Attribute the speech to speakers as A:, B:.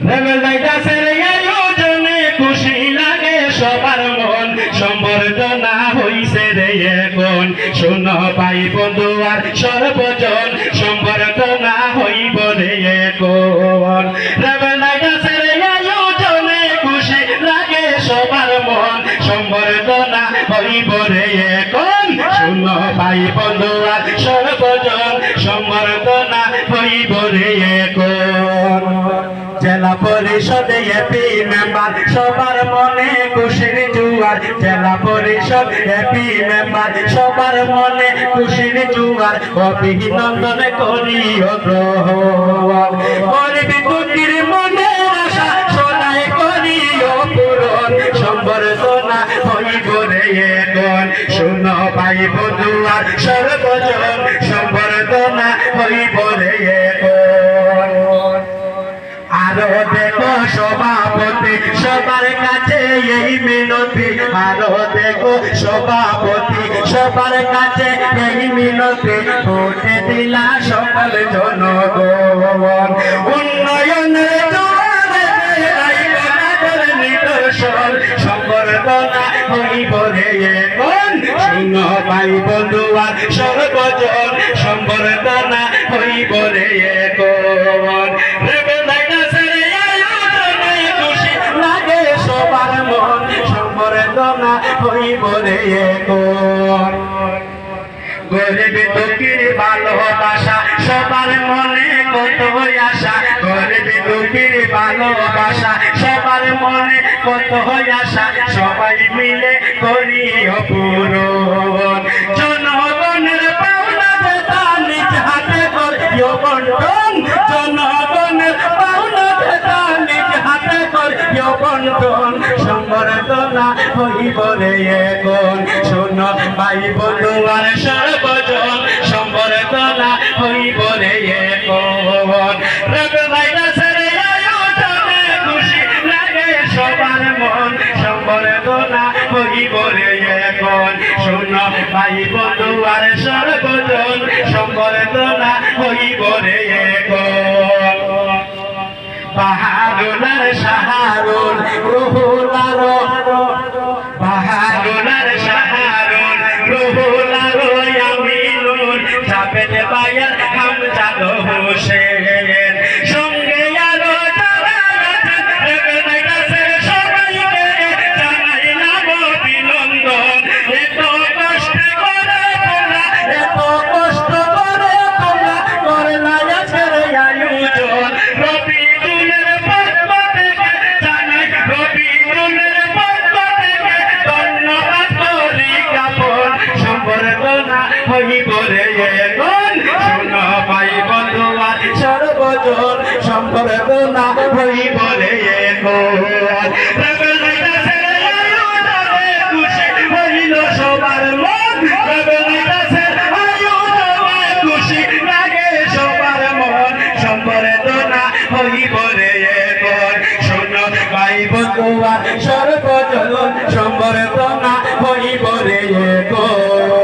A: rebel যাইতাছের আয়োজনে খুশি লাগে সবার মন সম্বর্ধনা হইছে রে এখন শোনো ভাই বন্ধু আর সর্বজন সম্বর্ধনা হইব রে এখন রেবেল যাইতাছের আয়োজনে খুশি লাগে সবার মন সম্বর্ধনা হইব রে এখন শোনো ভাই বন্ধু আর সর্বজন সম্বর্ধনা হইব রে এখন জেলা পরিষদে এপি মেম্বার সবার মনে খুশির জুয়ার জেলা পরিষদ এপি মেম্বার সবার মনে খুশির জুয়ার অভিনন্দন করি গ্রহণ গরিবী দুঃখীর মনে আশা সদাই করি পূরণ সম্বর্ধনা হইব রে এখন শুনো ভাই বন্ধু আর সর্বজন সম্বর্ধনা হইব রে এখন আরো দেখো সভাপতি সবার কাছে এই মিনতি আরো দেখো সভাপতি সবার কাছে এই মিনতি ভোটে দিলা সকল জনগণ উন্নয়নের নিদর্শন সম্বর্ধনা হইব রে এখন শুনো ভাই বন্ধু আর সর্বজন সম্বর্ধনা হইব রে এখন সম্বর্ধনা হইব রে এখন গরিব দুঃখীর ভালোবাসা সবার মনে কত আশা গরিব দুঃখীর ভালোবাসা সবার মনে কত আশা সবাই মিলে করি পূরণ জনগণের পাওনা যেটা নিজ হাতে করিও বন্টন জনগণের পাওনা যেটা নিজ হাতে করিও বন্টন সম্বর্ধনা হইব রে এখন শোনো ভাই বন্ধু আর সর্বজন সম্বর্ধনা হইব রে এখন খুশি লাগে সবার মন সম্বর্ধনা হইব রে এখন শোনো ভাই বন্ধু আর সর্বজন সম্বর্ধনা হইব রে এখন বাহাদুর শাহরুল রুহুল আলো বাহাদুর শাহরুল রুহুল আলো আমিনুল জাবেদ বায়ার হামজাদ হোসেন সঙ্গে আরো যারা আছেন রেবেনাইদাসের সবাইকে জানাইলাম অভিনন্দন এত কষ্ট করে তোমরা এত কষ্ট করে তোমরা করলা আজকের আয়োজন হইব রে এখন শোনো ভাই বন্ধু আর সর্বজন সম্বর্ধনা হইব রে এখন খুশি হইল সবার মন খুশি লাগে সবার মন সম্বর্ধনা হইব রে এখন শোনো ভাই বন্ধু আর সর্বজন সম্বর্ধনা হইব রে এখন